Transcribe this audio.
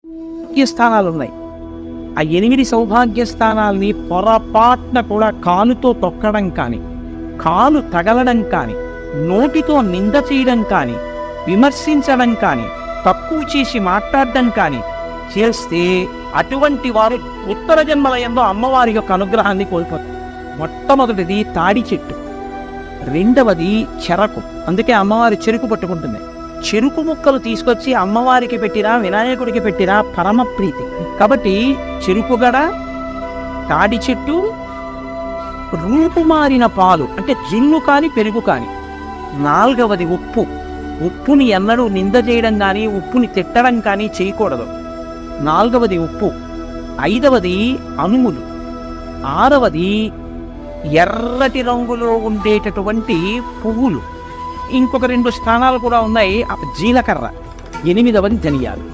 సౌభాగ్య స్థానాలు ఉన్నాయి. ఆ 8 సౌభాగ్య స్థానాల్ని పొరపాటున కూడా కాలుతో తొక్కడం కానీ, కాలు తగలడం కానీ, నోటితో నింద చేయడం కానీ, విమర్శించడం కానీ, తక్కువ చేసి మాట్లాడడం కానీ చేస్తే అటువంటి వారు ఉత్తర జన్మలయంలో అమ్మవారి యొక్క అనుగ్రహాన్ని కోల్పోతారు. మొట్టమొదటిది తాడి చెట్టు, రెండవది చెరకు. అందుకే అమ్మవారి చెరుకు పట్టుకుంటుంది. చెరుకు ముక్కలు తీసుకొచ్చి అమ్మవారికి పెట్టినా వినాయకుడికి పెట్టినా పరమ ప్రీతి. కాబట్టి చెరుకుగడ, తాడి చెట్టు, రూపుమారిన పాలు అంటే జున్ను కాని పెరుగు కాని. నాలుగవది ఉప్పు. ఉప్పుని ఎన్నడూ నింద చేయడం కానీ, ఉప్పుని తిట్టడం కానీ చేయకూడదు. నాలుగవది ఉప్పు. ఐదవది అనుములు. ఆరవది ఎర్రటి రంగులో ఉండేటటువంటి పువ్వులు. ఇంకొక 2 స్థానాలు కూడా ఉన్నాయి. జీలకర్ర. 8వది ధనియాలు.